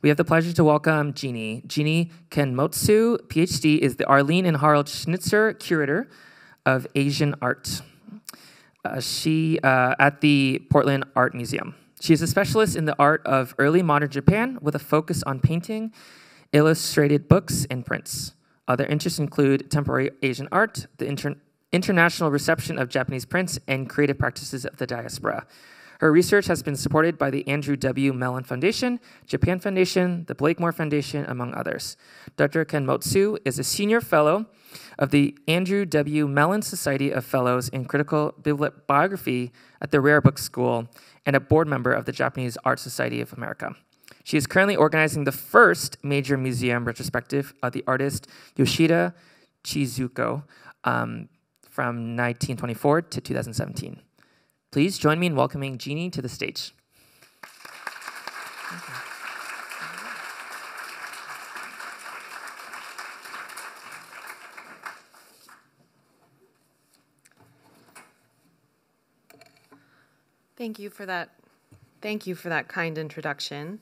We have the pleasure to welcome Jeannie. Jeannie Kenmotsu, Ph.D., is the Arlene and Harold Schnitzer Curator of Asian Art. She at the Portland Art Museum. She is a specialist in the art of early modern Japan with a focus on painting, illustrated books, and prints. Other interests include contemporary Asian art, the international reception of Japanese prints, and creative practices of the diaspora. Her research has been supported by the Andrew W. Mellon Foundation, Japan Foundation, the Blakemore Foundation, among others. Dr. Kenmotsu is a senior fellow of the Andrew W. Mellon Society of Fellows in Critical Bibliography at the Rare Book School and a board member of the Japanese Art Society of America. She is currently organizing the first major museum retrospective of the artist Yoshida Chizuko from 1924 to 2017. Please join me in welcoming Jeannie to the stage. Thank you for that kind introduction.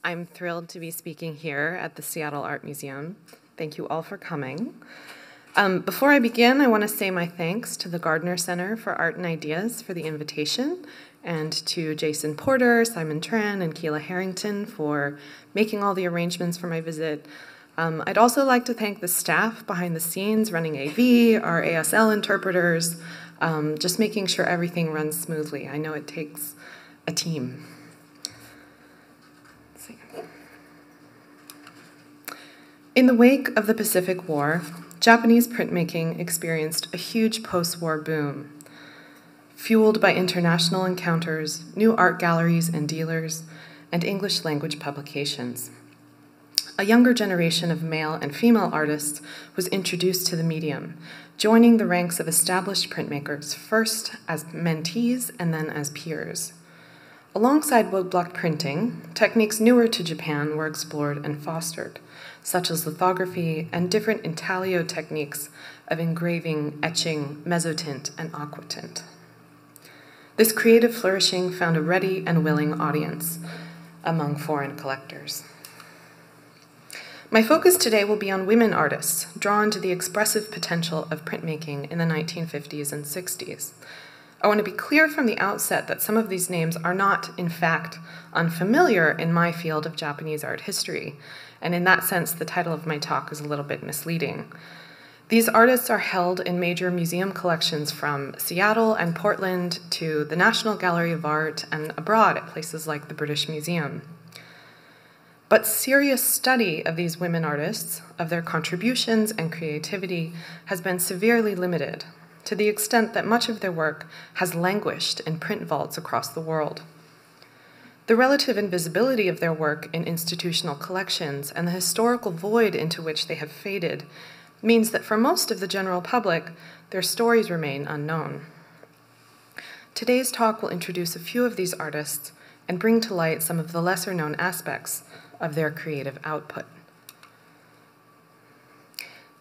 I'm thrilled to be speaking here at the Seattle Art Museum. Thank you all for coming. Before I begin, I want to say my thanks to the Gardner Center for Art and Ideas for the invitation, and to Jason Porter, Simon Tran, and Keila Harrington for making all the arrangements for my visit. I'd also like to thank the staff behind the scenes running AV, our ASL interpreters, just making sure everything runs smoothly. I know it takes a team. Let's see. In the wake of the Pacific War, Japanese printmaking experienced a huge post-war boom, fueled by international encounters, new art galleries and dealers, and English-language publications. A younger generation of male and female artists was introduced to the medium, joining the ranks of established printmakers, first as mentees and then as peers. Alongside woodblock printing, techniques newer to Japan were explored and fostered, such as lithography and different intaglio techniques of engraving, etching, mezzotint, and aquatint. This creative flourishing found a ready and willing audience among foreign collectors. My focus today will be on women artists drawn to the expressive potential of printmaking in the 1950s and 60s. I want to be clear from the outset that some of these names are not, in fact, unfamiliar in my field of Japanese art history, and in that sense, the title of my talk is a little bit misleading. These artists are held in major museum collections from Seattle and Portland to the National Gallery of Art and abroad at places like the British Museum. But serious study of these women artists, of their contributions and creativity, has been severely limited, to the extent that much of their work has languished in print vaults across the world. The relative invisibility of their work in institutional collections and the historical void into which they have faded means that for most of the general public, their stories remain unknown. Today's talk will introduce a few of these artists and bring to light some of the lesser-known aspects of their creative output.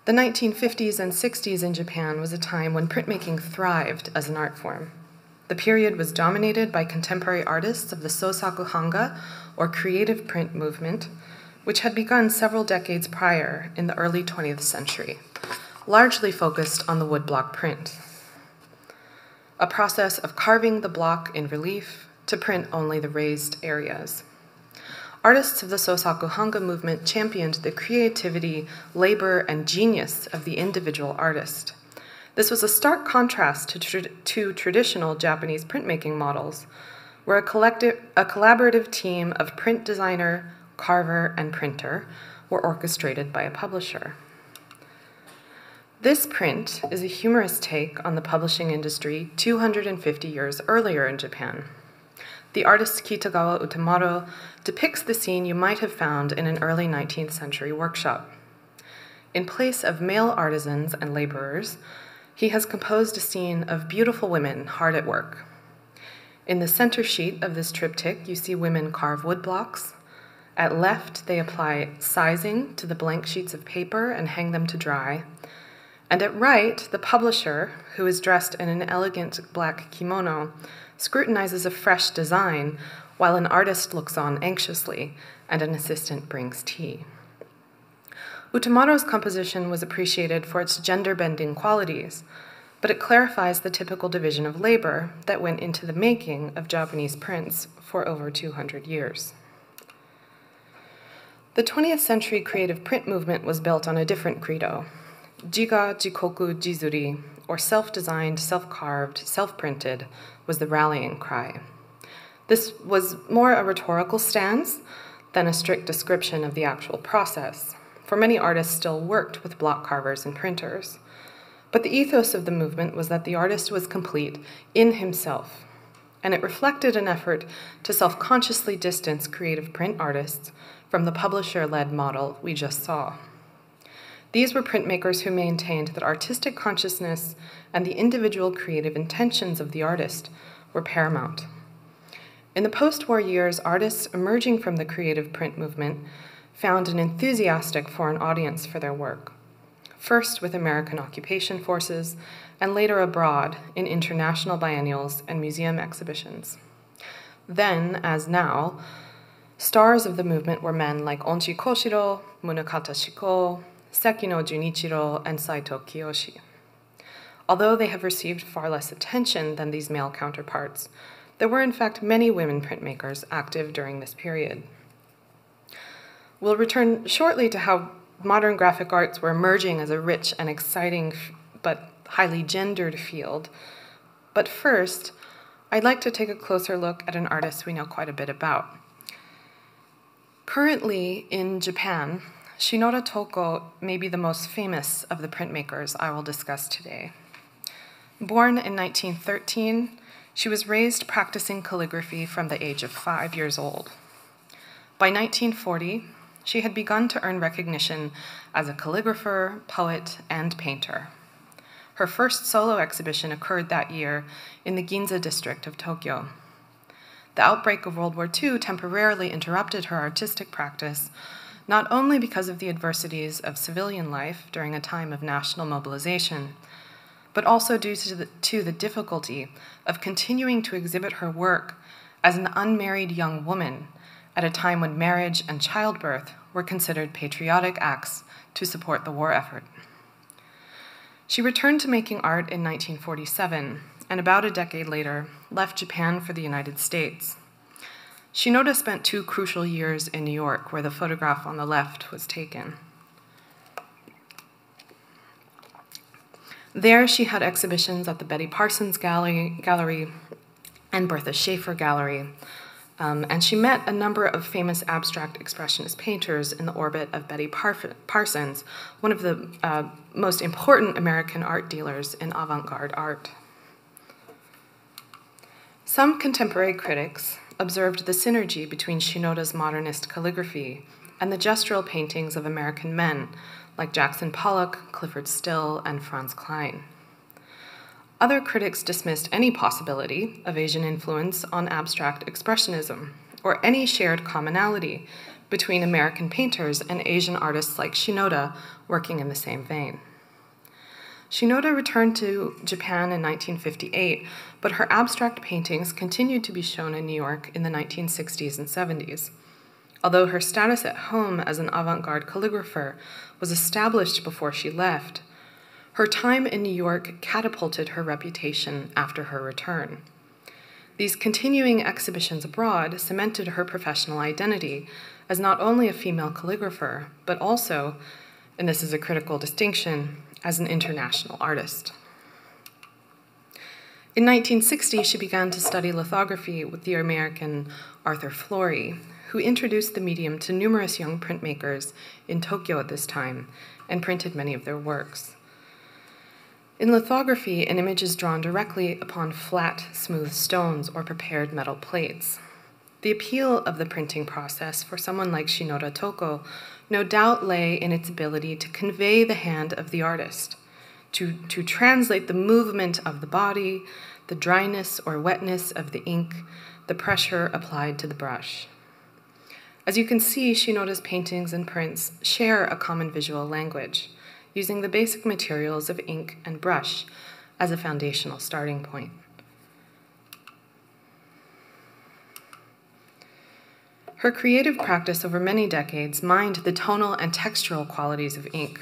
The 1950s and 60s in Japan was a time when printmaking thrived as an art form. The period was dominated by contemporary artists of the Sosaku Hanga, or creative print movement, which had begun several decades prior in the early 20th century, largely focused on the woodblock print, a process of carving the block in relief to print only the raised areas. Artists of the Sosaku Hanga movement championed the creativity, labor, and genius of the individual artist. This was a stark contrast to traditional Japanese printmaking models, where a collaborative team of print designer, carver, and printer were orchestrated by a publisher. This print is a humorous take on the publishing industry 250 years earlier in Japan. The artist Kitagawa Utamaro depicts the scene you might have found in an early 19th century workshop. In place of male artisans and laborers, he has composed a scene of beautiful women hard at work. In the center sheet of this triptych, you see women carve wood blocks. At left, they apply sizing to the blank sheets of paper and hang them to dry. And at right, the publisher, who is dressed in an elegant black kimono, scrutinizes a fresh design while an artist looks on anxiously and an assistant brings tea. Utamaro's composition was appreciated for its gender-bending qualities, but it clarifies the typical division of labor that went into the making of Japanese prints for over 200 years. The 20th century creative print movement was built on a different credo. Jiga Jikoku Jizuri, or self-designed, self-carved, self-printed, was the rallying cry. This was more a rhetorical stance than a strict description of the actual process, for many artists still worked with block carvers and printers. But the ethos of the movement was that the artist was complete in himself, and it reflected an effort to self-consciously distance creative print artists from the publisher-led model we just saw. These were printmakers who maintained that artistic consciousness and the individual creative intentions of the artist were paramount. In the post-war years, artists emerging from the creative print movement found an enthusiastic foreign audience for their work, first with American occupation forces, and later abroad in international biennials and museum exhibitions. Then, as now, stars of the movement were men like Onchi Koshiro, Munakata Shiko, Sekino Junichiro, and Saito Kiyoshi. Although they have received far less attention than these male counterparts, there were in fact many women printmakers active during this period. We'll return shortly to how modern graphic arts were emerging as a rich and exciting but highly gendered field. But first, I'd like to take a closer look at an artist we know quite a bit about. Currently in Japan, Shinoda Toko may be the most famous of the printmakers I will discuss today. Born in 1913, she was raised practicing calligraphy from the age of 5 years old. By 1940, she had begun to earn recognition as a calligrapher, poet, and painter. Her first solo exhibition occurred that year in the Ginza district of Tokyo. The outbreak of World War II temporarily interrupted her artistic practice, not only because of the adversities of civilian life during a time of national mobilization, but also due to the difficulty of continuing to exhibit her work as an unmarried young woman at a time when marriage and childbirth were considered patriotic acts to support the war effort. She returned to making art in 1947, and about a decade later, left Japan for the United States. Shinoda spent 2 crucial years in New York, where the photograph on the left was taken. There, she had exhibitions at the Betty Parsons Gallery and Bertha Schaefer Gallery, and she met a number of famous abstract expressionist painters in the orbit of Betty Parsons, one of the most important American art dealers in avant-garde art. Some contemporary critics observed the synergy between Shinoda's modernist calligraphy and the gestural paintings of American men like Jackson Pollock, Clifford Still, and Franz Kline. Other critics dismissed any possibility of Asian influence on abstract expressionism or any shared commonality between American painters and Asian artists like Shinoda working in the same vein. Shinoda returned to Japan in 1958, but her abstract paintings continued to be shown in New York in the 1960s and 70s. Although her status at home as an avant-garde calligrapher was established before she left, her time in New York catapulted her reputation after her return. These continuing exhibitions abroad cemented her professional identity as not only a female calligrapher, but also, and this is a critical distinction, as an international artist. In 1960, she began to study lithography with the American Arthur Flory, who introduced the medium to numerous young printmakers in Tokyo at this time and printed many of their works. In lithography, an image is drawn directly upon flat, smooth stones or prepared metal plates. The appeal of the printing process for someone like Shinoda Toko no doubt lay in its ability to convey the hand of the artist, to translate the movement of the body, the dryness or wetness of the ink, the pressure applied to the brush. As you can see, Shinoda's paintings and prints share a common visual language, using the basic materials of ink and brush as a foundational starting point. Her creative practice over many decades mined the tonal and textural qualities of ink,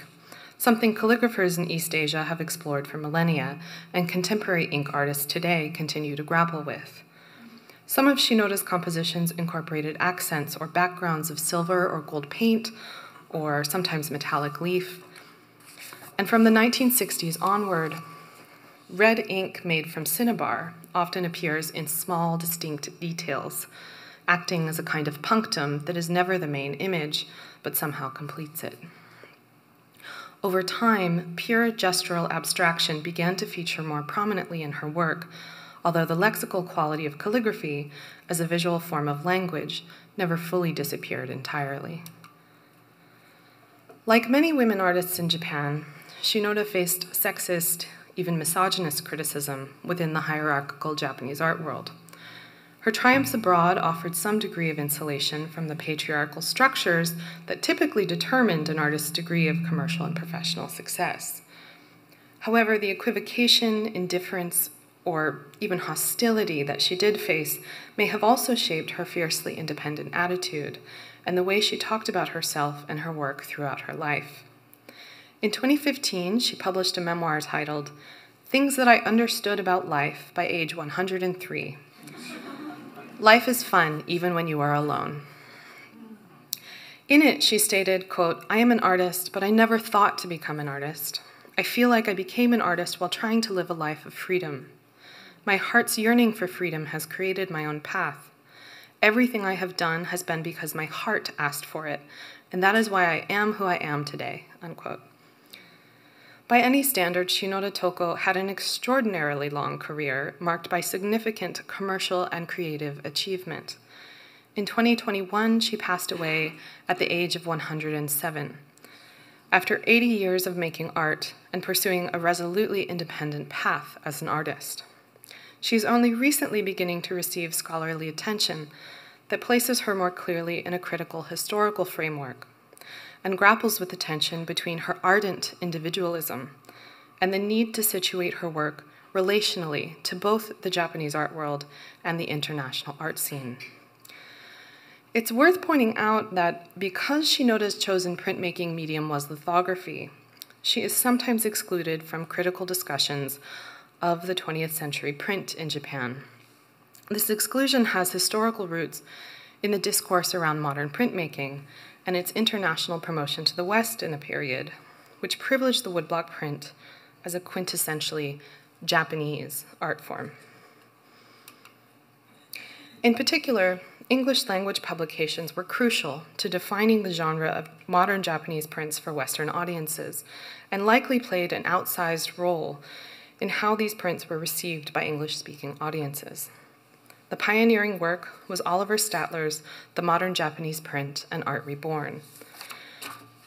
something calligraphers in East Asia have explored for millennia, and contemporary ink artists today continue to grapple with. Some of Shinoda's compositions incorporated accents or backgrounds of silver or gold paint, or sometimes metallic leaf. And from the 1960s onward, red ink made from cinnabar often appears in small, distinct details, acting as a kind of punctum that is never the main image, but somehow completes it. Over time, pure gestural abstraction began to feature more prominently in her work, although the lexical quality of calligraphy as a visual form of language never fully disappeared entirely. Like many women artists in Japan, Shinoda faced sexist, even misogynist criticism within the hierarchical Japanese art world. Her triumphs abroad offered some degree of insulation from the patriarchal structures that typically determined an artist's degree of commercial and professional success. However, the equivocation, indifference, or even hostility that she did face may have also shaped her fiercely independent attitude and the way she talked about herself and her work throughout her life. In 2015, she published a memoir titled "Things That I Understood About Life" by age 103. Life is fun even when you are alone. In it, she stated, quote, "I am an artist, but I never thought to become an artist. I feel like I became an artist while trying to live a life of freedom. My heart's yearning for freedom has created my own path. Everything I have done has been because my heart asked for it, and that is why I am who I am today," unquote. By any standard, Shinoda Toko had an extraordinarily long career marked by significant commercial and creative achievement. In 2021, she passed away at the age of 107. After 80 years of making art and pursuing a resolutely independent path as an artist. She's only recently beginning to receive scholarly attention that places her more clearly in a critical historical framework and grapples with the tension between her ardent individualism and the need to situate her work relationally to both the Japanese art world and the international art scene. It's worth pointing out that because Shinoda's chosen printmaking medium was lithography, she is sometimes excluded from critical discussions of the 20th century print in Japan. This exclusion has historical roots in the discourse around modern printmaking and its international promotion to the West in the period, which privileged the woodblock print as a quintessentially Japanese art form. In particular, English language publications were crucial to defining the genre of modern Japanese prints for Western audiences, and likely played an outsized role in how these prints were received by English-speaking audiences. The pioneering work was Oliver Statler's The Modern Japanese Print and Art Reborn.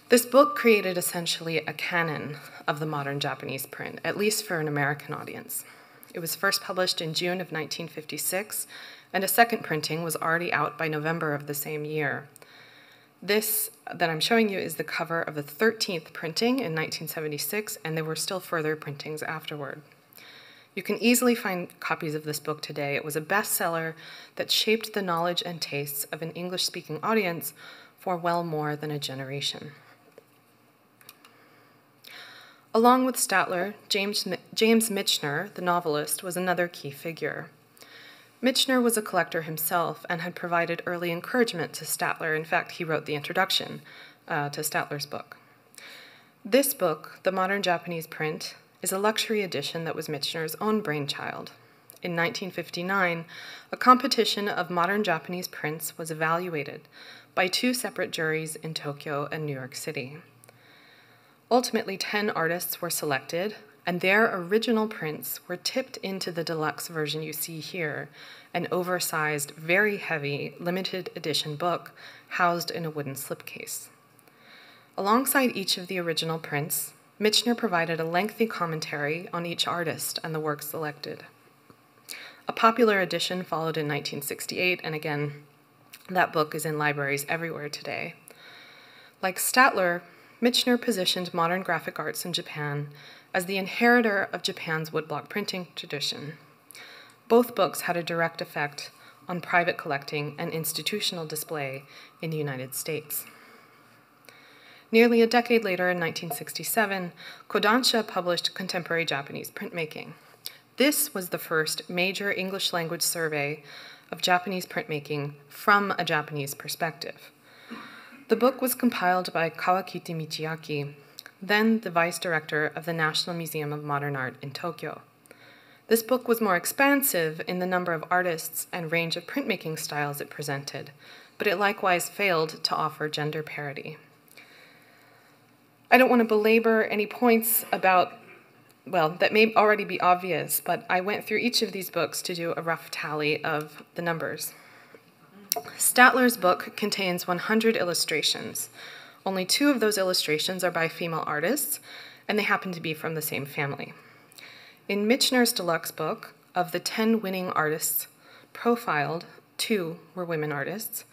This book created essentially a canon of the modern Japanese print, at least for an American audience. It was first published in June of 1956, and a second printing was already out by November of the same year. This that I'm showing you is the cover of the 13th printing in 1976, and there were still further printings afterward. You can easily find copies of this book today. It was a bestseller that shaped the knowledge and tastes of an English-speaking audience for well more than a generation. Along with Statler, James Michener, the novelist, was another key figure. Michener was a collector himself and had provided early encouragement to Statler. In fact, he wrote the introduction to Statler's book. This book, The Modern Japanese Print, is a luxury edition that was Michener's own brainchild. In 1959, a competition of modern Japanese prints was evaluated by two separate juries in Tokyo and New York City. Ultimately, 10 artists were selected, and their original prints were tipped into the deluxe version you see here, an oversized, very heavy, limited edition book housed in a wooden slipcase. Alongside each of the original prints, Michener provided a lengthy commentary on each artist and the work selected. A popular edition followed in 1968, and again, that book is in libraries everywhere today. Like Statler, Michener positioned modern graphic arts in Japan as the inheritor of Japan's woodblock printing tradition. Both books had a direct effect on private collecting and institutional display in the United States. Nearly a decade later, in 1967, Kodansha published Contemporary Japanese Printmaking. This was the first major English language survey of Japanese printmaking from a Japanese perspective. The book was compiled by Kawakiti Michiaki, then the vice director of the National Museum of Modern Art in Tokyo. This book was more expansive in the number of artists and range of printmaking styles it presented, but it likewise failed to offer gender parity. I don't want to belabor any points about, well, that may already be obvious, but I went through each of these books to do a rough tally of the numbers. Statler's book contains 100 illustrations. Only 2 of those illustrations are by female artists, and they happen to be from the same family. In Michener's deluxe book, of the 10 winning artists profiled, 2 were women artists,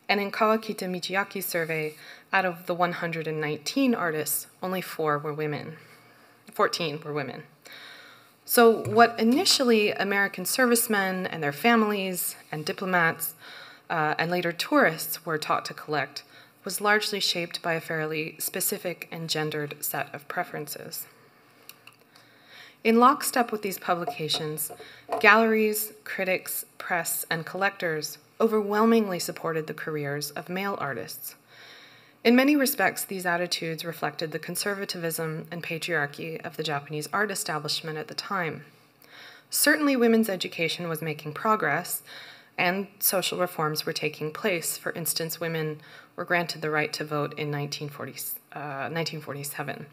and in Kawakita Michiaki's survey, out of the 119 artists, only 14 were women. So what initially American servicemen and their families and diplomats and later tourists were taught to collect was largely shaped by a fairly specific and gendered set of preferences. In lockstep with these publications, galleries, critics, press, and collectors overwhelmingly supported the careers of male artists. In many respects, these attitudes reflected the conservatism and patriarchy of the Japanese art establishment at the time. Certainly, women's education was making progress, and social reforms were taking place. For instance, women were granted the right to vote in 1947.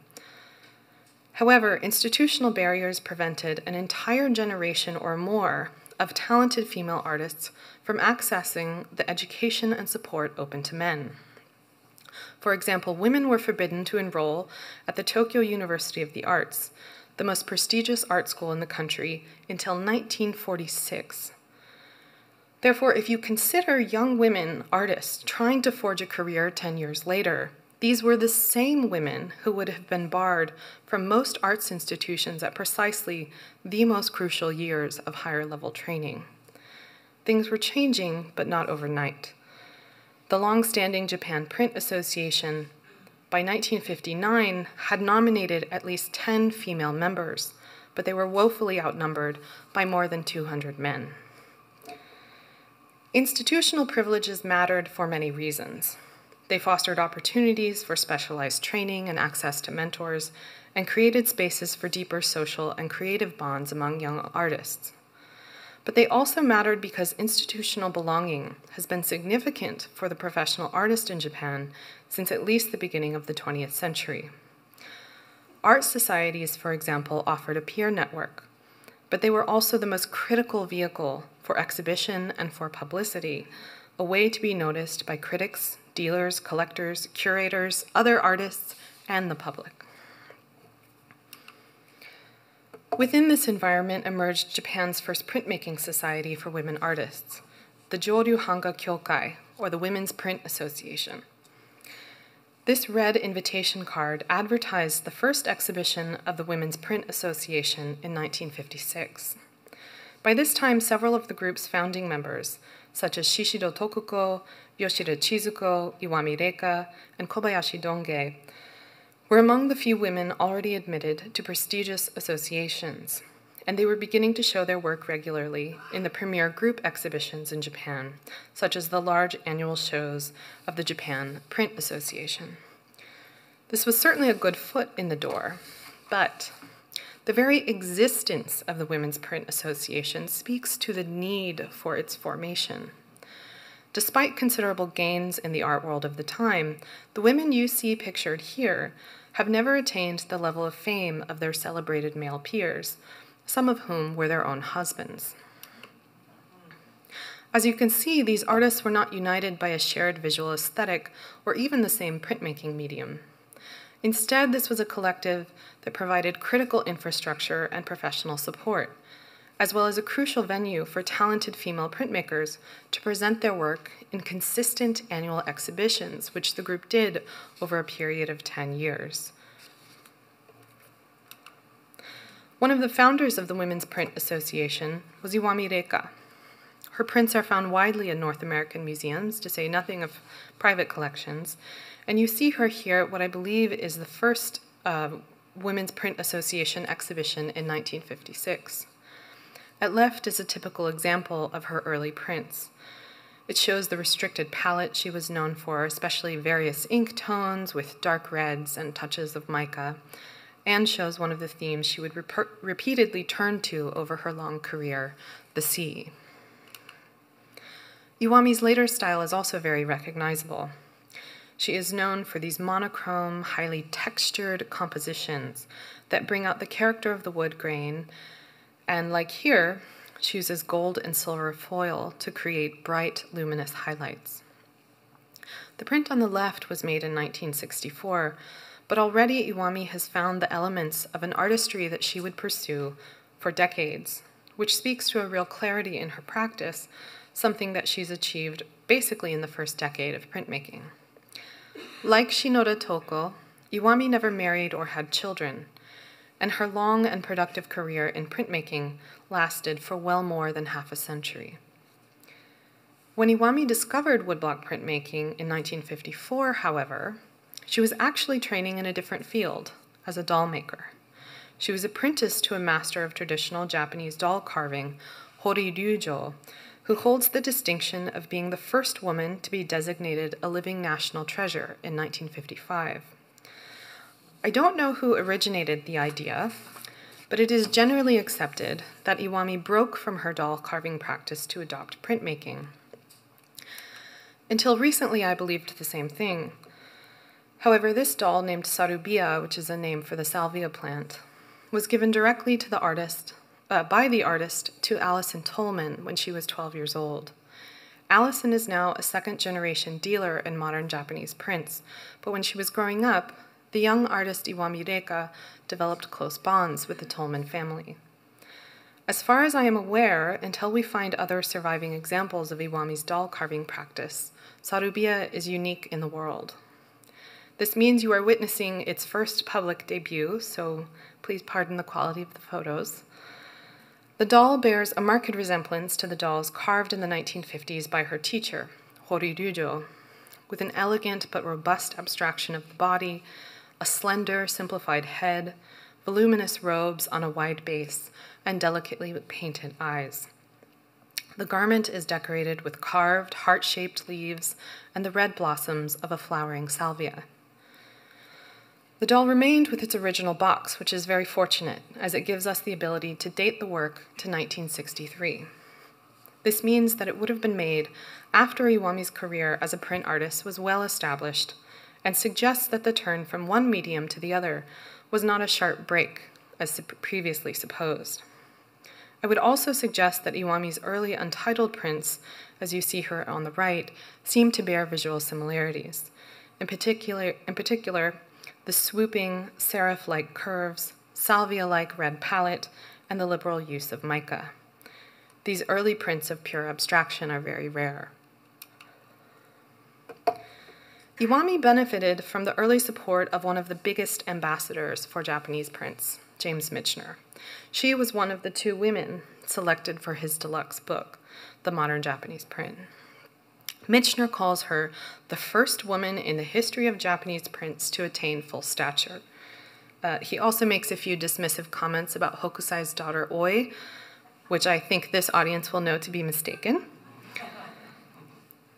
However, institutional barriers prevented an entire generation or more of talented female artists from accessing the education and support open to men. For example, women were forbidden to enroll at the Tokyo University of the Arts, the most prestigious art school in the country, until 1946. Therefore, if you consider young women artists trying to forge a career 10 years later, these were the same women who would have been barred from most arts institutions at precisely the most crucial years of higher-level training. Things were changing, but not overnight. The long-standing Japan Print Association, by 1959, had nominated at least 10 female members, but they were woefully outnumbered by more than 200 men. Institutional privileges mattered for many reasons. They fostered opportunities for specialized training and access to mentors, and created spaces for deeper social and creative bonds among young artists. But they also mattered because institutional belonging has been significant for the professional artist in Japan since at least the beginning of the 20th century. Art societies, for example, offered a peer network, but they were also the most critical vehicle for exhibition and for publicity, a way to be noticed by critics, dealers, collectors, curators, other artists, and the public. Within this environment emerged Japan's first printmaking society for women artists, the Joryu Hanga Kyokai, or the Women's Print Association. This red invitation card advertised the first exhibition of the Women's Print Association in 1956. By this time, several of the group's founding members, such as Shishido Tokuko, Yoshida Chizuko, Iwami Reika, and Kobayashi Donge, were among the few women already admitted to prestigious associations, and they were beginning to show their work regularly in the premier group exhibitions in Japan, such as the large annual shows of the Japan Print Association. This was certainly a good foot in the door, but the very existence of the Women's Print Association speaks to the need for its formation. Despite considerable gains in the art world of the time, the women you see pictured here have never attained the level of fame of their celebrated male peers, some of whom were their own husbands. As you can see, these artists were not united by a shared visual aesthetic or even the same printmaking medium. Instead, this was a collective that provided critical infrastructure and professional support, as well as a crucial venue for talented female printmakers to present their work in consistent annual exhibitions, which the group did over a period of 10 years. One of the founders of the Women's Print Association was Iwami Reika. Her prints are found widely in North American museums, to say nothing of private collections. And you see her here at what I believe is the first Women's Print Association exhibition in 1956. At left is a typical example of her early prints. It shows the restricted palette she was known for, especially various ink tones with dark reds and touches of mica, and shows one of the themes she would repeatedly turn to over her long career, the sea. Iwami's later style is also very recognizable. She is known for these monochrome, highly textured compositions that bring out the character of the wood grain, and like here, she uses gold and silver foil to create bright, luminous highlights. The print on the left was made in 1964, but already Iwami has found the elements of an artistry that she would pursue for decades, which speaks to a real clarity in her practice, something that she's achieved basically in the first decade of printmaking. Like Shinoda Toko, Iwami never married or had children, and her long and productive career in printmaking lasted for well more than half a century. When Iwami discovered woodblock printmaking in 1954, however, she was actually training in a different field, as a doll maker. She was apprenticed to a master of traditional Japanese doll carving, Hori Ryujo, who holds the distinction of being the first woman to be designated a living national treasure in 1955. I don't know who originated the idea, but it is generally accepted that Iwami broke from her doll carving practice to adopt printmaking. Until recently, I believed the same thing. However, this doll, named Sarubia, which is a name for the salvia plant, was given directly to the artist, by the artist to Allison Tolman when she was 12 years old. Allison is now a second-generation dealer in modern Japanese prints, but when she was growing up, the young artist Iwami Reika developed close bonds with the Tolman family. As far as I am aware, until we find other surviving examples of Iwami's doll carving practice, Sarubia is unique in the world. This means you are witnessing its first public debut, so please pardon the quality of the photos. The doll bears a marked resemblance to the dolls carved in the 1950s by her teacher, Hori Ryujo, with an elegant but robust abstraction of the body, a slender, simplified head, voluminous robes on a wide base, and delicately painted eyes. The garment is decorated with carved, heart-shaped leaves and the red blossoms of a flowering salvia. The doll remained with its original box, which is very fortunate, as it gives us the ability to date the work to 1963. This means that it would have been made after Iwami's career as a print artist was well established, and suggests that the turn from one medium to the other was not a sharp break, as previously supposed. I would also suggest that Iwami's early untitled prints, as you see her on the right, seem to bear visual similarities. In particular, the swooping, serif-like curves, salvia-like red palette, and the liberal use of mica. These early prints of pure abstraction are very rare. Iwami benefited from the early support of one of the biggest ambassadors for Japanese prints, James Michener. She was one of the 2 women selected for his deluxe book, The Modern Japanese Print. Michener calls her the first woman in the history of Japanese prints to attain full stature. He also makes a few dismissive comments about Hokusai's daughter Oi, which I think this audience will know to be mistaken.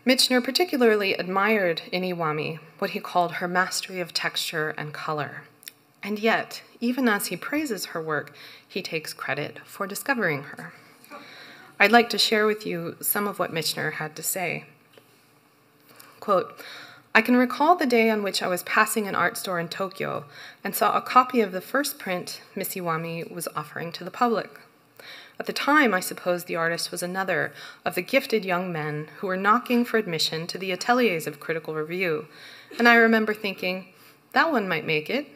Michener particularly admired in Iwami what he called her mastery of texture and color. And yet, even as he praises her work, he takes credit for discovering her. I'd like to share with you some of what Michener had to say. Quote, "I can recall the day on which I was passing an art store in Tokyo and saw a copy of the first print Miss Iwami was offering to the public. At the time, I supposed the artist was another of the gifted young men who were knocking for admission to the ateliers of critical review, and I remember thinking, that one might make it.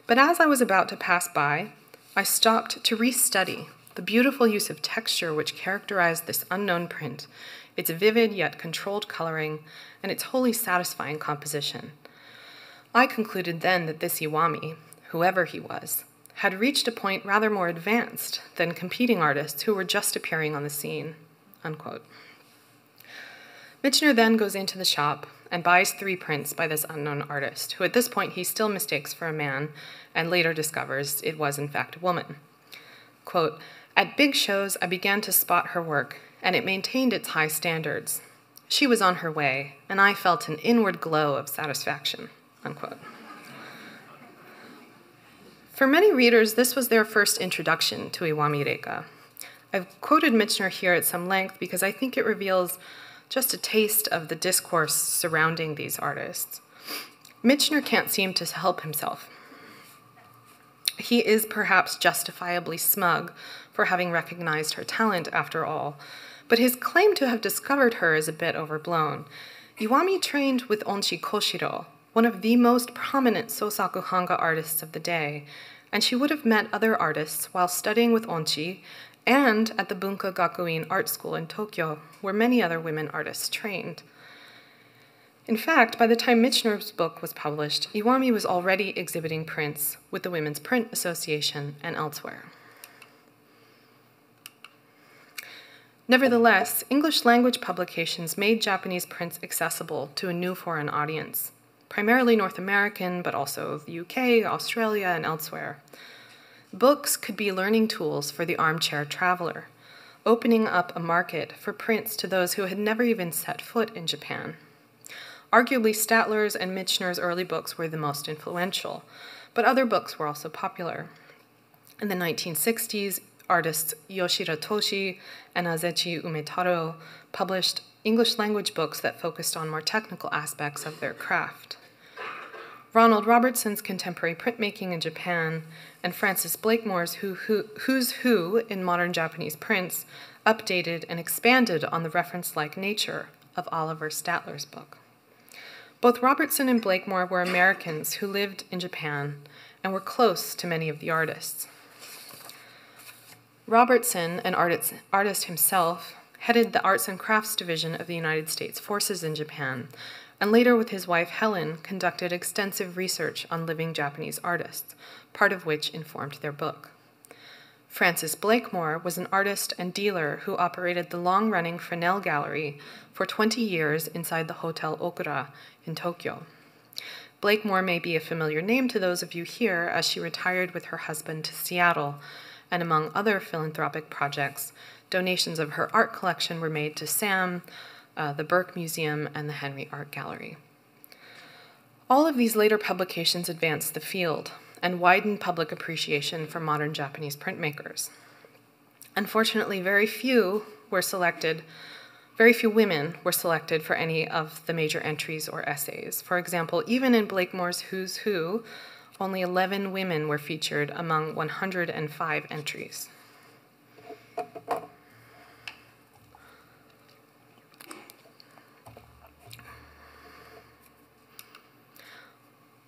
But as I was about to pass by, I stopped to restudy the beautiful use of texture which characterized this unknown print, its vivid yet controlled coloring, and its wholly satisfying composition. I concluded then that this Iwami, whoever he was, had reached a point rather more advanced than competing artists who were just appearing on the scene. unquote. Michener then goes into the shop and buys 3 prints by this unknown artist, who at this point he still mistakes for a man and later discovers it was in fact a woman. Quote, "At big shows, I began to spot her work, and it maintained its high standards. She was on her way, and I felt an inward glow of satisfaction," unquote. For many readers, this was their first introduction to Iwami Reika. I've quoted Michener here at some length because I think it reveals just a taste of the discourse surrounding these artists. Michener can't seem to help himself. He is perhaps justifiably smug for having recognized her talent after all, but his claim to have discovered her is a bit overblown. Iwami trained with Onshi Koshiro, one of the most prominent Sosaku Hanga artists of the day, and she would have met other artists while studying with Onshi and at the Bunka Gakuin Art School in Tokyo, where many other women artists trained. In fact, by the time Michener's book was published, Iwami was already exhibiting prints with the Women's Print Association and elsewhere. Nevertheless, English language publications made Japanese prints accessible to a new foreign audience, primarily North American, but also the UK, Australia, and elsewhere. Books could be learning tools for the armchair traveler, opening up a market for prints to those who had never even set foot in Japan. Arguably, Statler's and Michener's early books were the most influential, but other books were also popular. In the 1960s, artists Yoshida Toshi and Azechi Umetaro published English language books that focused on more technical aspects of their craft. Ronald Robertson's Contemporary Printmaking in Japan and Francis Blakemore's Who's Who in Modern Japanese Prints updated and expanded on the reference-like nature of Oliver Statler's book. Both Robertson and Blakemore were Americans who lived in Japan and were close to many of the artists. Robertson, an artist himself, headed the Arts and Crafts Division of the United States Forces in Japan, and later with his wife Helen conducted extensive research on living Japanese artists, part of which informed their book. Francis Blakemore was an artist and dealer who operated the long-running Fresnel Gallery for 20 years inside the Hotel Okura in Tokyo. Blakemore may be a familiar name to those of you here, as she retired with her husband to Seattle, and among other philanthropic projects, donations of her art collection were made to SAM, the Burke Museum, and the Henry Art Gallery. All of these later publications advanced the field and widened public appreciation for modern Japanese printmakers. Unfortunately, very few women were selected for any of the major entries or essays. For example, even in Blakemore's Who's Who, only 11 women were featured among 105 entries.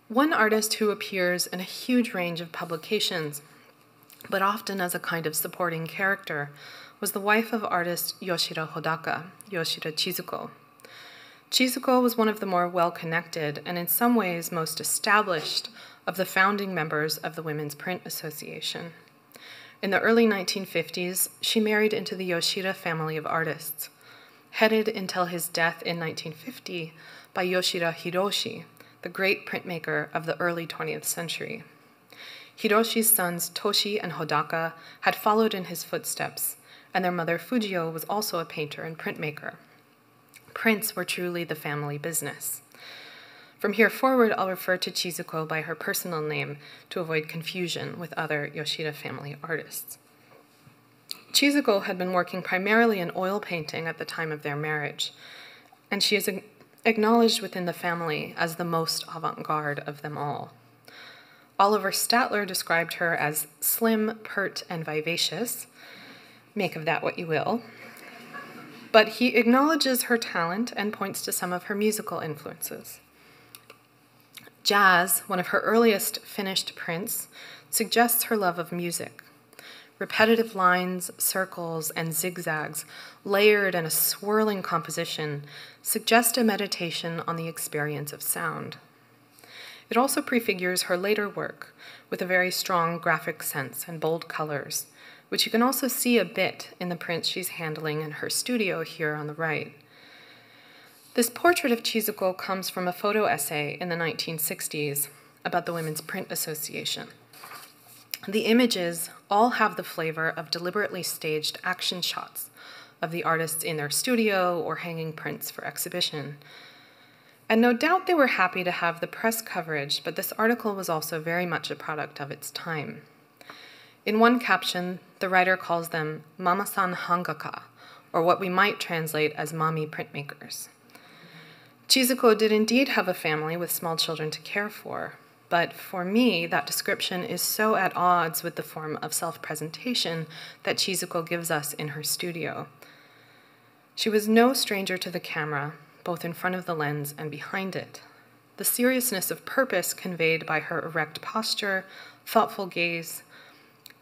One artist who appears in a huge range of publications, but often as a kind of supporting character, was the wife of artist Yoshida Hodaka, Yoshida Chizuko. Chizuko was one of the more well-connected and in some ways most established of the founding members of the Women's Print Association. In the early 1950s, she married into the Yoshida family of artists, headed until his death in 1950 by Yoshida Hiroshi, the great printmaker of the early 20th century. Hiroshi's sons Toshi and Hodaka had followed in his footsteps, and their mother Fujio was also a painter and printmaker. Prints were truly the family business. From here forward, I'll refer to Chizuko by her personal name to avoid confusion with other Yoshida family artists. Chizuko had been working primarily in oil painting at the time of their marriage, and she is acknowledged within the family as the most avant-garde of them all. Oliver Statler described her as slim, pert, and vivacious. Make of that what you will. But he acknowledges her talent and points to some of her musical influences. Jazz, one of her earliest finished prints, suggests her love of music. Repetitive lines, circles, and zigzags, layered in a swirling composition, suggest a meditation on the experience of sound. It also prefigures her later work with a very strong graphic sense and bold colors, which you can also see a bit in the prints she's handling in her studio here on the right. This portrait of Chizuko comes from a photo essay in the 1960s about the Women's Print Association. The images all have the flavor of deliberately staged action shots of the artists in their studio or hanging prints for exhibition. And no doubt they were happy to have the press coverage, but this article was also very much a product of its time. In one caption, the writer calls them Mama-san Hangaka, or what we might translate as mommy printmakers. Chizuko did indeed have a family with small children to care for, but for me, that description is so at odds with the form of self-presentation that Chizuko gives us in her studio. She was no stranger to the camera, both in front of the lens and behind it. The seriousness of purpose conveyed by her erect posture, thoughtful gaze,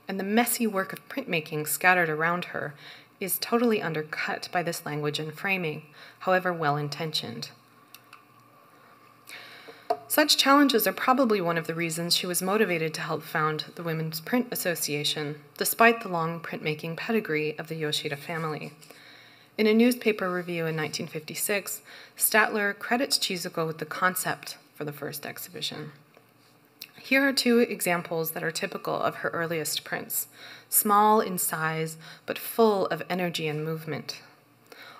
and the messy work of printmaking scattered around her is totally undercut by this language and framing, however well-intentioned. Such challenges are probably one of the reasons she was motivated to help found the Women's Print Association, despite the long printmaking pedigree of the Yoshida family. In a newspaper review in 1956, Statler credits Chizuko with the concept for the first exhibition. Here are two examples that are typical of her earliest prints, small in size, but full of energy and movement.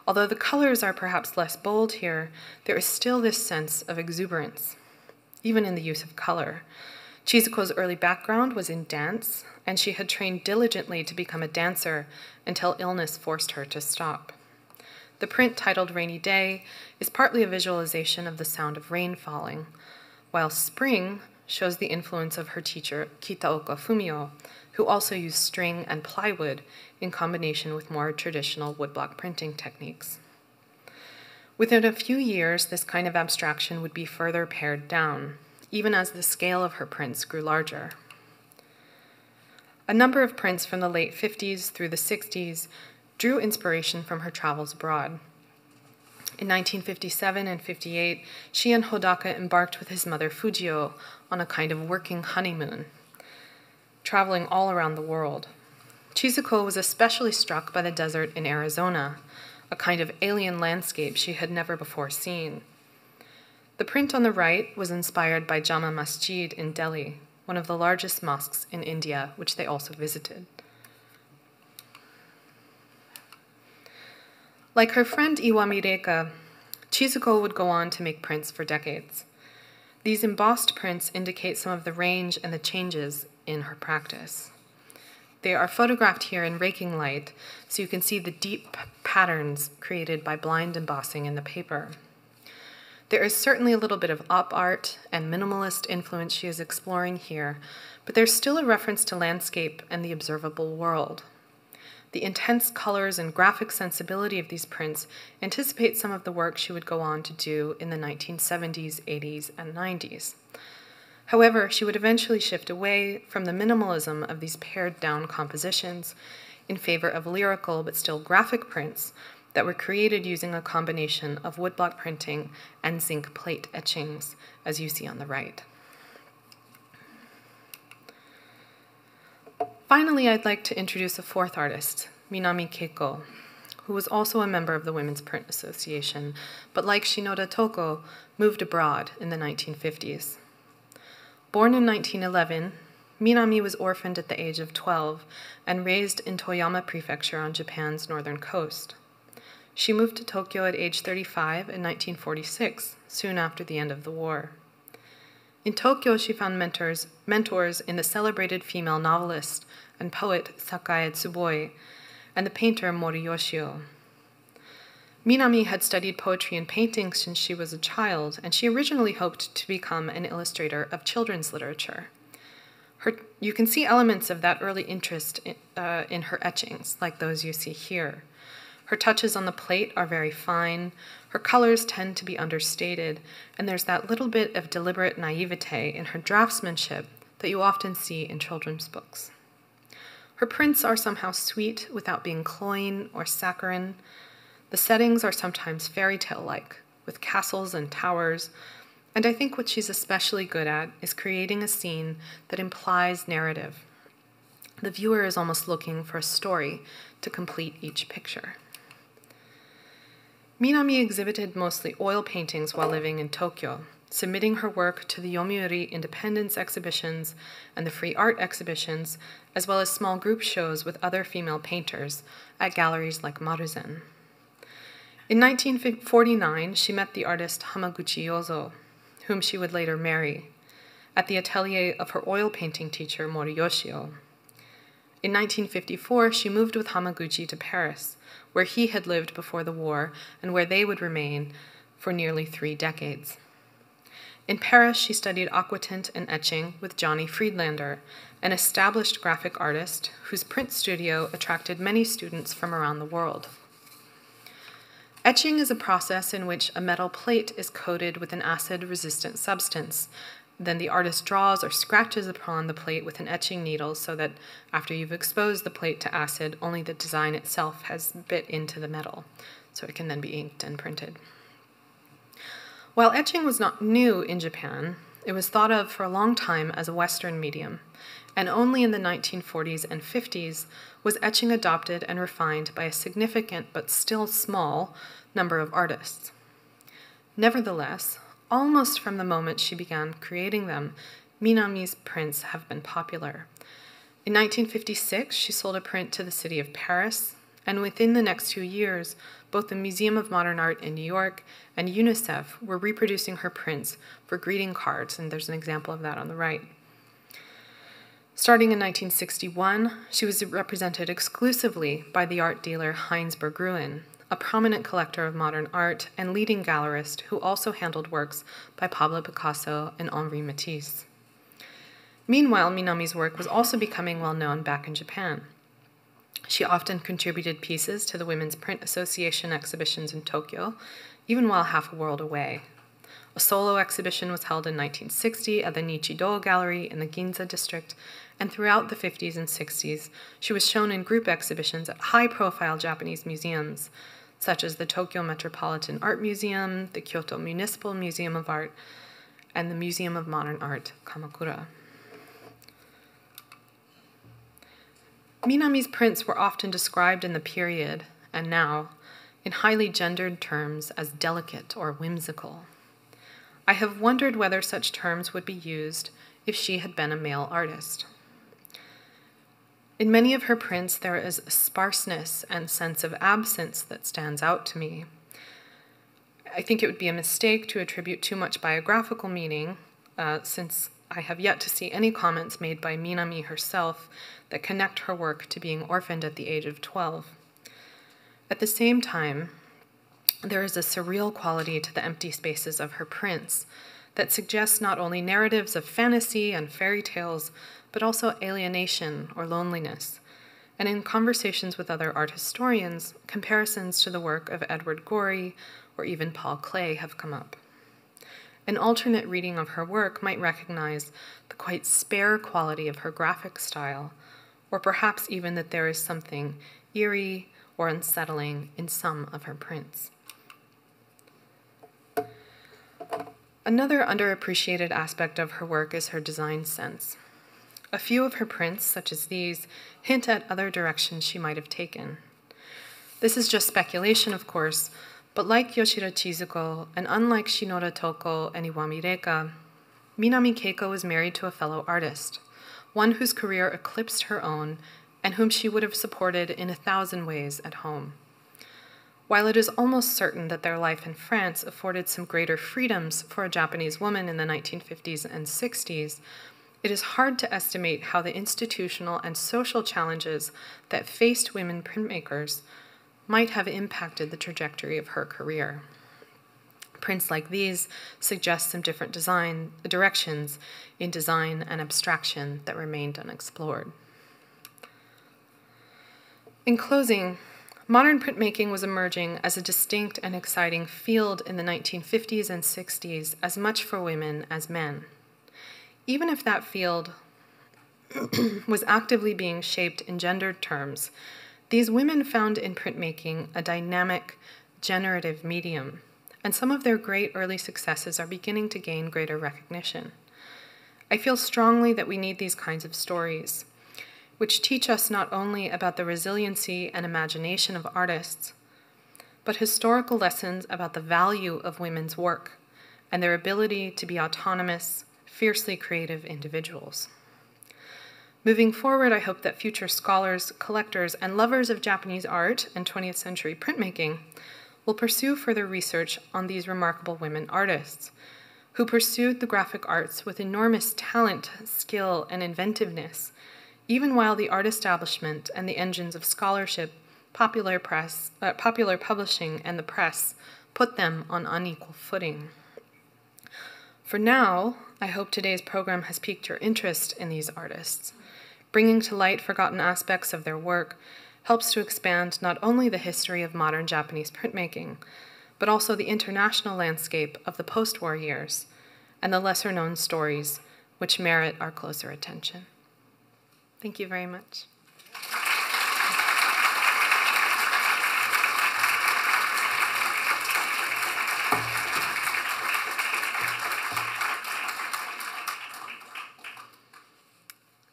Although the colors are perhaps less bold here, there is still this sense of exuberance, even in the use of color. Chizuko's early background was in dance, and she had trained diligently to become a dancer until illness forced her to stop. The print titled Rainy Day is partly a visualization of the sound of rain falling, while Spring shows the influence of her teacher, Kitaoka Fumio, who also used string and plywood in combination with more traditional woodblock printing techniques. Within a few years, this kind of abstraction would be further pared down, even as the scale of her prints grew larger. A number of prints from the late 50s through the 60s drew inspiration from her travels abroad. In 1957 and 58, she and Hodaka embarked with his mother Fujio on a kind of working honeymoon, traveling all around the world. Chizuko was especially struck by the desert in Arizona, a kind of alien landscape she had never before seen. The print on the right was inspired by Jama Masjid in Delhi, one of the largest mosques in India, which they also visited. Like her friend Iwami Reika, Chizuko would go on to make prints for decades. These embossed prints indicate some of the range and the changes in her practice. They are photographed here in raking light, so you can see the deep patterns created by blind embossing in the paper. There is certainly a little bit of op art and minimalist influence she is exploring here, but there's still a reference to landscape and the observable world. The intense colors and graphic sensibility of these prints anticipate some of the work she would go on to do in the 1970s, 80s, and 90s. However, she would eventually shift away from the minimalism of these pared-down compositions in favor of lyrical but still graphic prints that were created using a combination of woodblock printing and zinc plate etchings, as you see on the right. Finally, I'd like to introduce a fourth artist, Minami Keiko, who was also a member of the Women's Print Association, but like Shinoda Toko, moved abroad in the 1950s. Born in 1911, Minami was orphaned at the age of 12 and raised in Toyama Prefecture on Japan's northern coast. She moved to Tokyo at age 35 in 1946, soon after the end of the war. In Tokyo, she found mentors in the celebrated female novelist and poet Sakae Tsuboi and the painter Mori Yoshio. Minami had studied poetry and painting since she was a child, and she originally hoped to become an illustrator of children's literature. You can see elements of that early interest in her etchings, like those you see here. Her touches on the plate are very fine, her colors tend to be understated, and there's that little bit of deliberate naivete in her draftsmanship that you often see in children's books. Her prints are somehow sweet without being cloying or saccharine. The settings are sometimes fairy tale-like, with castles and towers, and I think what she's especially good at is creating a scene that implies narrative. The viewer is almost looking for a story to complete each picture. Minami exhibited mostly oil paintings while living in Tokyo, submitting her work to the Yomiuri Independence exhibitions and the Free Art exhibitions, as well as small group shows with other female painters at galleries like Maruzen. In 1949, she met the artist Hamaguchi Yozo, whom she would later marry, at the atelier of her oil painting teacher Moriyoshio. In 1954, she moved with Hamaguchi to Paris, where he had lived before the war and where they would remain for nearly 3 decades. In Paris, she studied aquatint and etching with Johnny Friedlander, an established graphic artist whose print studio attracted many students from around the world. Etching is a process in which a metal plate is coated with an acid-resistant substance. Then the artist draws or scratches upon the plate with an etching needle so that after you've exposed the plate to acid, only the design itself has bit into the metal, so it can then be inked and printed. While etching was not new in Japan, it was thought of for a long time as a Western medium, and only in the 1940s and 50s was etching adopted and refined by a significant but still small number of artists. Nevertheless, almost from the moment she began creating them, Minami's prints have been popular. In 1956, she sold a print to the city of Paris, and within the next 2 years, both the Museum of Modern Art in New York and UNICEF were reproducing her prints for greeting cards, and there's an example of that on the right. Starting in 1961, she was represented exclusively by the art dealer Heinz Berggruen, a prominent collector of modern art and leading gallerist who also handled works by Pablo Picasso and Henri Matisse. Meanwhile, Minami's work was also becoming well known back in Japan. She often contributed pieces to the Women's Print Association exhibitions in Tokyo, even while half a world away. A solo exhibition was held in 1960 at the Nichido Gallery in the Ginza district, and throughout the 50s and 60s, she was shown in group exhibitions at high-profile Japanese museums, such as the Tokyo Metropolitan Art Museum, the Kyoto Municipal Museum of Art, and the Museum of Modern Art, Kamakura. Minami's prints were often described in the period, and now, in highly gendered terms as delicate or whimsical. I have wondered whether such terms would be used if she had been a male artist. In many of her prints, there is a sparseness and sense of absence that stands out to me. I think it would be a mistake to attribute too much biographical meaning, since I have yet to see any comments made by Minami herself that connect her work to being orphaned at the age of 12. At the same time, there is a surreal quality to the empty spaces of her prints that suggests not only narratives of fantasy and fairy tales, but also alienation or loneliness. And in conversations with other art historians, comparisons to the work of Edward Gorey or even Paul Klee have come up. An alternate reading of her work might recognize the quite spare quality of her graphic style, or perhaps even that there is something eerie or unsettling in some of her prints. Another underappreciated aspect of her work is her design sense. A few of her prints, such as these, hint at other directions she might have taken. This is just speculation, of course, but like Yoshida Chizuko, and unlike Shinora Toko and Iwami Reika, Minami Keiko was married to a fellow artist, one whose career eclipsed her own and whom she would have supported in 1,000 ways at home. While it is almost certain that their life in France afforded some greater freedoms for a Japanese woman in the 1950s and 60s, it is hard to estimate how the institutional and social challenges that faced women printmakers might have impacted the trajectory of her career. Prints like these suggest some different directions in design and abstraction that remained unexplored. In closing, modern printmaking was emerging as a distinct and exciting field in the 1950s and 60s, as much for women as men. Even if that field was actively being shaped in gendered terms, these women found in printmaking a dynamic, generative medium, and some of their great early successes are beginning to gain greater recognition. I feel strongly that we need these kinds of stories. which teach us not only about the resiliency and imagination of artists, but historical lessons about the value of women's work and their ability to be autonomous, fiercely creative individuals. Moving forward, I hope that future scholars, collectors, and lovers of Japanese art and 20th century printmaking will pursue further research on these remarkable women artists who pursued the graphic arts with enormous talent, skill, and inventiveness, even while the art establishment and the engines of scholarship, popular publishing, and the press put them on unequal footing. For now, I hope today's program has piqued your interest in these artists. Bringing to light forgotten aspects of their work helps to expand not only the history of modern Japanese printmaking, but also the international landscape of the post-war years and the lesser-known stories which merit our closer attention. Thank you very much.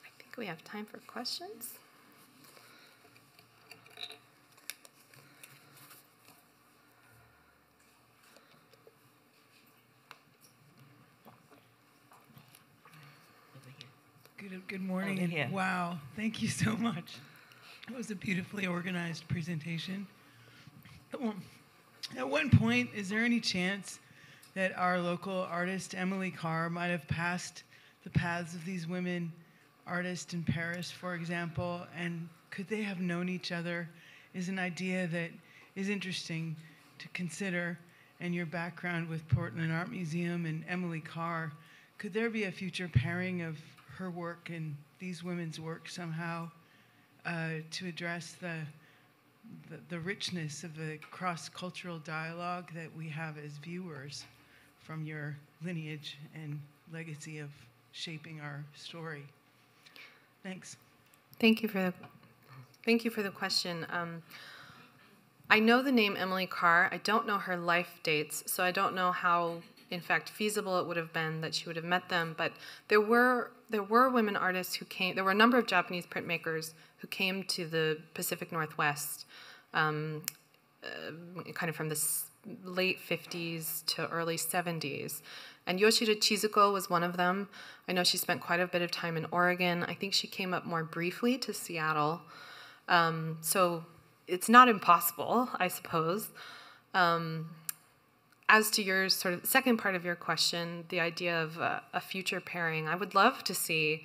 I think we have time for questions. Good morning, and wow, thank you so much. It was a beautifully organized presentation. At one point, is there any chance that our local artist, Emily Carr, might have passed the paths of these women artists in Paris, for example, and could they have known each other? Is an idea that is interesting to consider, and your background with Portland Art Museum and Emily Carr, could there be a future pairing of her work and these women's work somehow to address the richness of the cross-cultural dialogue that we have as viewers from your lineage and legacy of shaping our story? Thanks. Thank you for the question. I know the name Emily Carr. I don't know her life dates, so I don't know how, in fact, feasible it would have been that she would have met them. But there were women artists who came. There were a number of Japanese printmakers who came to the Pacific Northwest, kind of from the late 50s to early 70s. And Yoshida Chizuko was one of them. I know she spent quite a bit of time in Oregon. I think she came up more briefly to Seattle. So it's not impossible, I suppose. As to your sort of second part of your question, the idea of a future pairing, I would love to see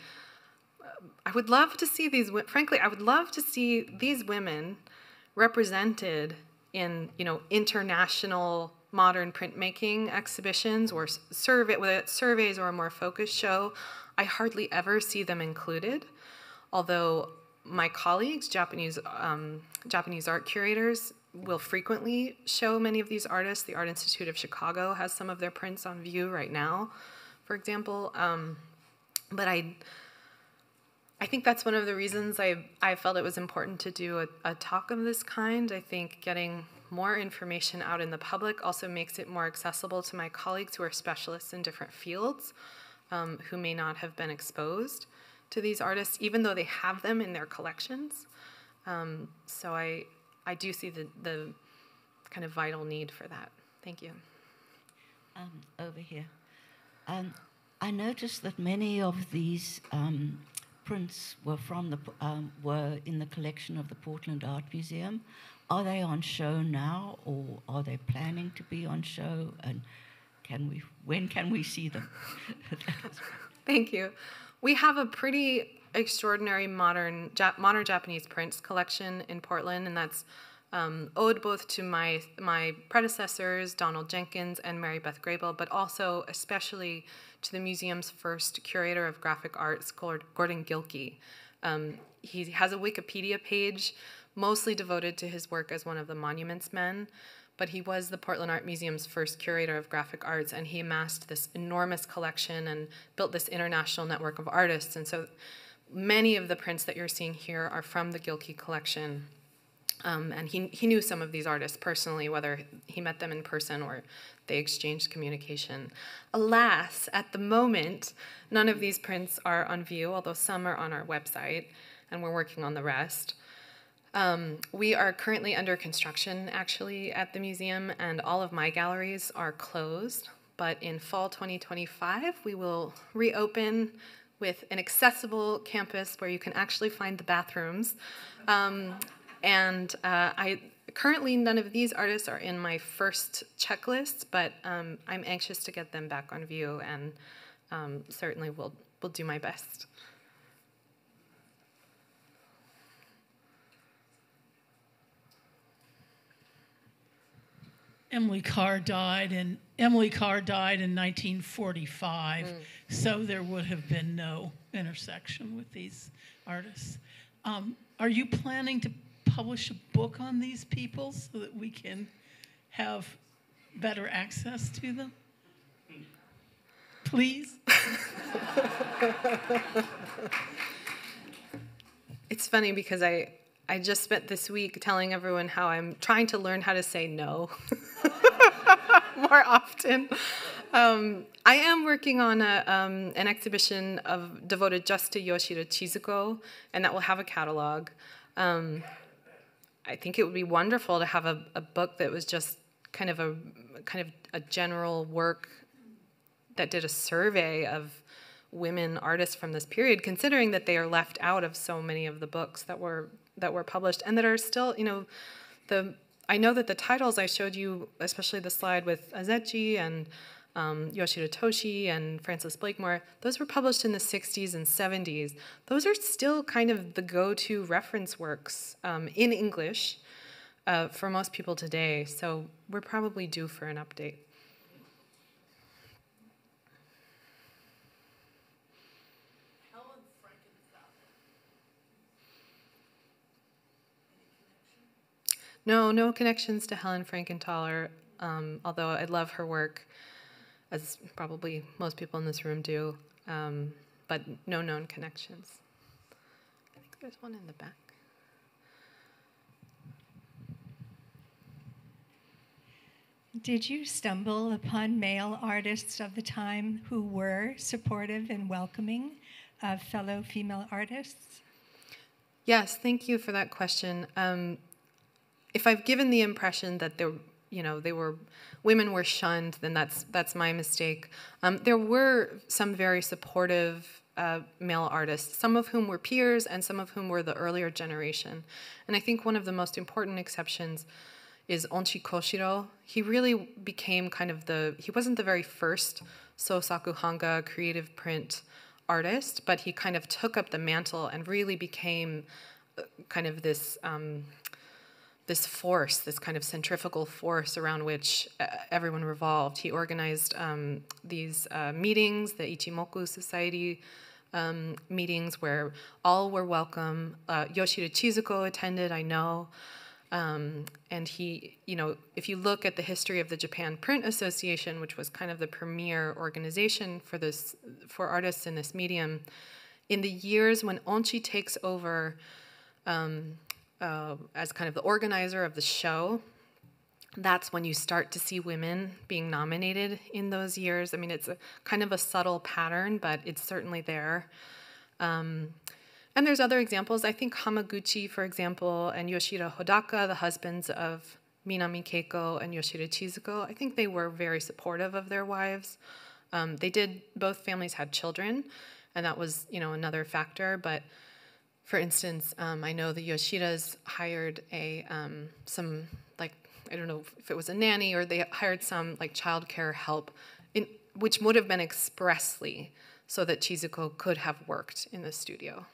these. Frankly, I would love to see these women represented in, international modern printmaking exhibitions or whether it's surveys or a more focused show. I hardly ever see them included, although my colleagues, Japanese art curators, will frequently show many of these artists. The Art Institute of Chicago has some of their prints on view right now, for example. But I think that's one of the reasons I felt it was important to do a talk of this kind. I think getting more information out in the public also makes it more accessible to my colleagues who are specialists in different fields, who may not have been exposed to these artists, even though they have them in their collections. So I do see the kind of vital need for that. Thank you. Over here. I noticed that many of these prints were were in the collection of the Portland Art Museum. Are they on show now, or are they planning to be on show? And when can we see them? Thank you. We have a pretty extraordinary modern Japanese prints collection in Portland, and that's owed both to my predecessors, Donald Jenkins and Mary Beth Grable, but also especially to the museum's first curator of graphic arts, Gordon Gilkey. He has a Wikipedia page mostly devoted to his work as one of the monuments men, but he was the Portland Art Museum's first curator of graphic arts, and he amassed this enormous collection and built this international network of artists. And so many of the prints that you're seeing here are from the Gilkey collection. And he knew some of these artists personally, whether he met them in person or they exchanged communication. Alas, at the moment, none of these prints are on view, although some are on our website. and we're working on the rest. We are currently under construction, actually, at the museum, and all of my galleries are closed. But in fall 2025, we will reopen with an accessible campus where you can actually find the bathrooms. Currently, none of these artists are in my first checklist, but I'm anxious to get them back on view, and certainly will do my best. Emily Carr died in 1945, so there would have been no intersection with these artists. Are you planning to publish a book on these people so that we can have better access to them? Please? It's funny because I just spent this week telling everyone how I'm trying to learn how to say no more often. I am working on an exhibition devoted just to Yoshida Chizuko, and that will have a catalog. I think it would be wonderful to have a book that was just kind of a general work that did a survey of women artists from this period, considering that they are left out of so many of the books that were published and that are still, I know that the titles I showed you, especially the slide with Azechi and Yoshida Toshi and Frances Blakemore, those were published in the 60s and 70s. Those are still kind of the go-to reference works in English for most people today, so we're probably due for an update. No connections to Helen Frankenthaler, although I love her work, as probably most people in this room do, but no known connections. I think there's one in the back. Did you stumble upon male artists of the time who were supportive and welcoming of fellow female artists? Yes, thank you for that question. If I've given the impression that women were shunned, then that's my mistake. There were some very supportive male artists, some of whom were peers and some of whom were the earlier generation. And I think one of the most important exceptions is Onchi Koshiro. He really became he wasn't the very first Sosaku Hanga creative print artist, but he kind of took up the mantle and really became kind of this force, this kind of centrifugal force around which everyone revolved. He organized these meetings, the Ichimoku Society meetings, where all were welcome. Yoshida Chizuko attended, I know. And he, if you look at the history of the Japan Print Association, which was kind of the premier organization for artists in this medium, in the years when Onchi takes over as kind of the organizer of the show, that's when you start to see women being nominated in those years. I mean, it's a kind of a subtle pattern, but it's certainly there. And there's other examples. I think Hamaguchi, for example, and Yoshida Hodaka, the husbands of Minami Keiko and Yoshida Chizuko, I think they were very supportive of their wives. Both families had children, and that was, another factor. But for instance, I know the Yoshidas hired I don't know if it was a nanny or they hired some childcare help, which would have been expressly so that Chizuko could have worked in the studio.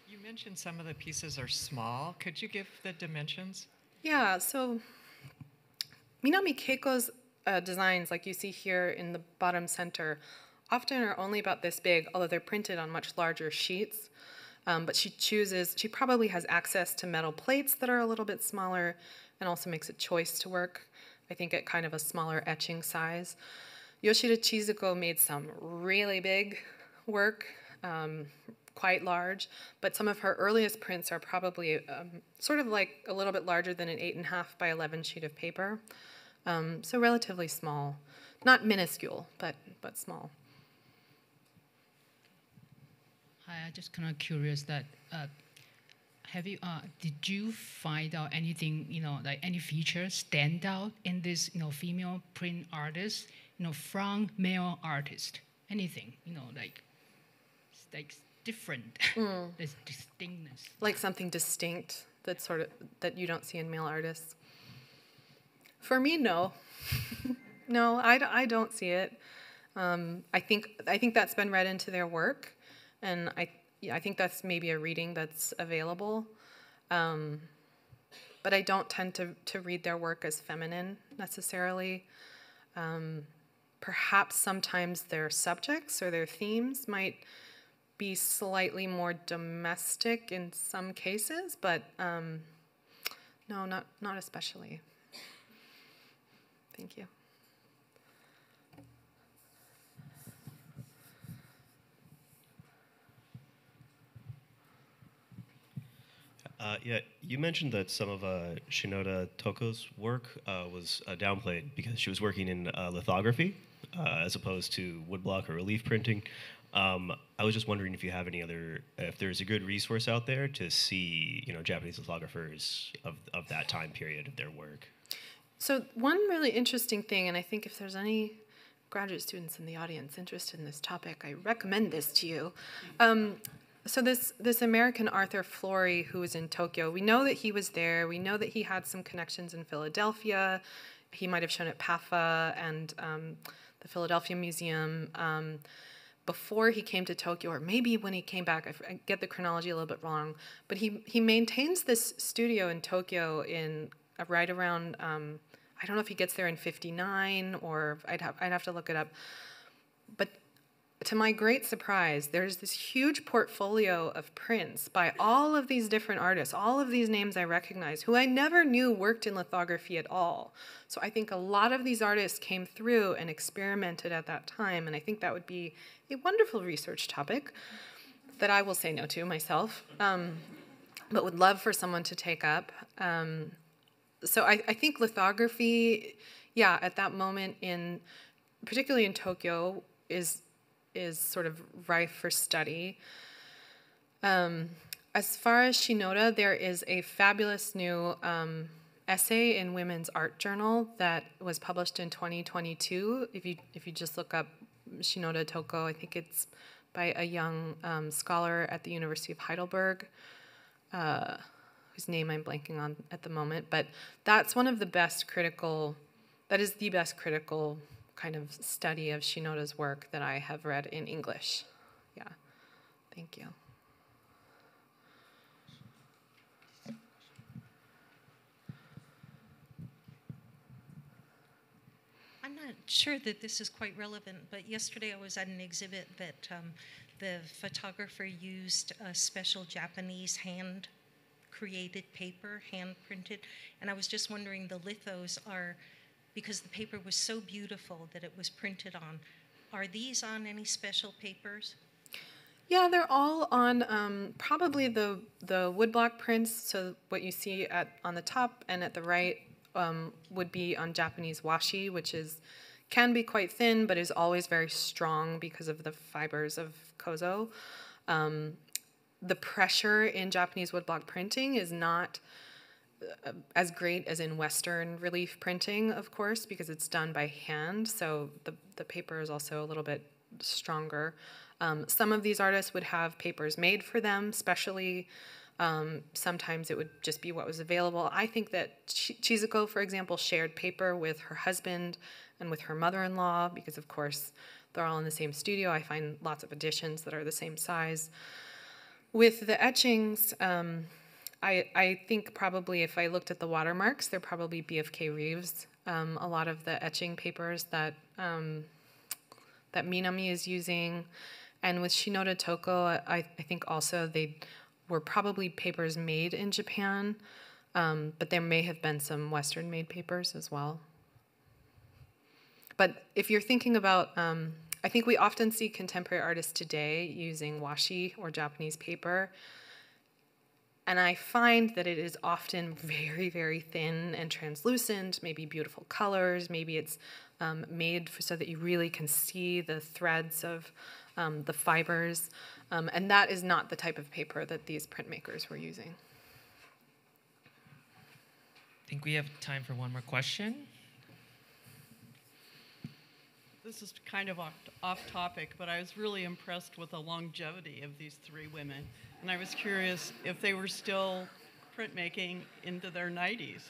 You mentioned some of the pieces are small. Could you give the dimensions? Yeah, so Minami Keiko's designs, like you see here in the bottom center, often are only about this big, although they're printed on much larger sheets. But she probably has access to metal plates that are a little bit smaller and also makes a choice to work, I think, at kind of a smaller etching size. Yoshida Chizuko made some really big work, quite large, but some of her earliest prints are probably sort of like a little bit larger than an 8.5 by 11 sheet of paper. So relatively small. Not minuscule, but small. Hi, I'm just kind of curious that did you find out anything, like any features stand out in this, female print artist, from male artist? Anything, like different, there's distinctness. Like something distinct that you don't see in male artists. For me, no. No, I don't see it. I think that's been read into their work, and I think that's maybe a reading that's available. But I don't tend to read their work as feminine necessarily. Perhaps sometimes their subjects or their themes might be slightly more domestic in some cases, but no, not especially. Thank you. Yeah, you mentioned that some of Shinoda Toko's work was downplayed because she was working in lithography as opposed to woodblock or relief printing. I was just wondering if you have if there's a good resource out there to see, Japanese lithographers of that time period of their work. So one really interesting thing, and I think if there's any graduate students in the audience interested in this topic, I recommend this to you. So this American Arthur Flory, who was in Tokyo, we know that he was there. We know that he had some connections in Philadelphia. He might have shown at PAFA and the Philadelphia Museum before he came to Tokyo, or maybe when he came back. I get the chronology a little bit wrong. But he maintains this studio in Tokyo in right around, I don't know if he gets there in 59, or I'd have to look it up. But to my great surprise, there's this huge portfolio of prints by all of these different artists, all of these names I recognize, who I never knew worked in lithography at all. So I think a lot of these artists came through and experimented at that time, and I think that would be a wonderful research topic that I will say no to myself, but would love for someone to take up. So I think lithography, yeah, at that moment, particularly in Tokyo, is sort of rife for study. As far as Shinoda, there is a fabulous new essay in Women's Art Journal that was published in 2022. If you just look up Shinoda Toko, I think it's by a young scholar at the University of Heidelberg, whose name I'm blanking on at the moment. But that's one of the best critical kind of study of Shinoda's work that I have read in English. Yeah, thank you. I'm not sure that this is quite relevant, but yesterday I was at an exhibit that the photographer used a special Japanese hand-created paper, hand-printed, and I was just wondering, the lithos are, because the paper was so beautiful that it was printed on, are these on any special papers? Yeah, they're all on probably the woodblock prints, so what you see on the top and at the right would be on Japanese washi, which can be quite thin, but is always very strong because of the fibers of kozo. The pressure in Japanese woodblock printing is not as great as in Western relief printing, of course, because it's done by hand, so the paper is also a little bit stronger. Some of these artists would have papers made for them, specially. Sometimes it would just be what was available. I think that Chizuko, for example, shared paper with her husband and with her mother-in-law, because of course they're all in the same studio. I find lots of editions that are the same size. With the etchings, I think probably if I looked at the watermarks, they're probably BFK Reeves. A lot of the etching papers that Minami is using. And with Shinoda Toko, I think also they were probably papers made in Japan, but there may have been some Western-made papers as well. But if you're thinking about, I think we often see contemporary artists today using washi or Japanese paper. And I find that it is often very, very thin and translucent, maybe beautiful colors, maybe it's made so that you really can see the threads of the fibers. And that is not the type of paper that these printmakers were using. I think we have time for one more question. This is kind of off topic, but I was really impressed with the longevity of these three women. And I was curious if they were still printmaking into their 90s.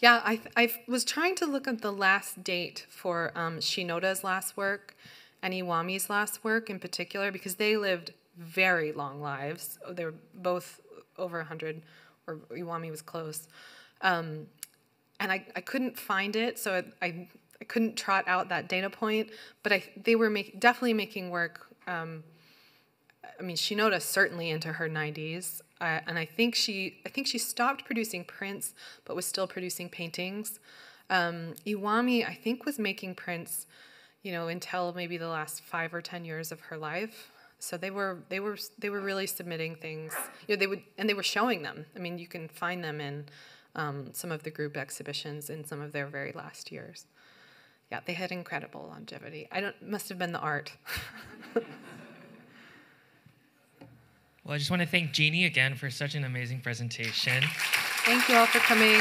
Yeah, I was trying to look at the last date for Shinoda's last work and Iwami's last work in particular, because they lived very long lives. They were both over 100, or Iwami was close. And I couldn't find it, so I couldn't trot out that data point, but they were definitely making work. I mean, Shinoda certainly into her 90s, and I think she stopped producing prints, but was still producing paintings. Iwami, I think, was making prints, until maybe the last 5 or 10 years of her life. So they were really submitting things. They were showing them. I mean, you can find them in some of the group exhibitions in some of their very last years. Yeah, they had incredible longevity. Must have been the art. Well, I just want to thank Jeannie again for such an amazing presentation. Thank you all for coming.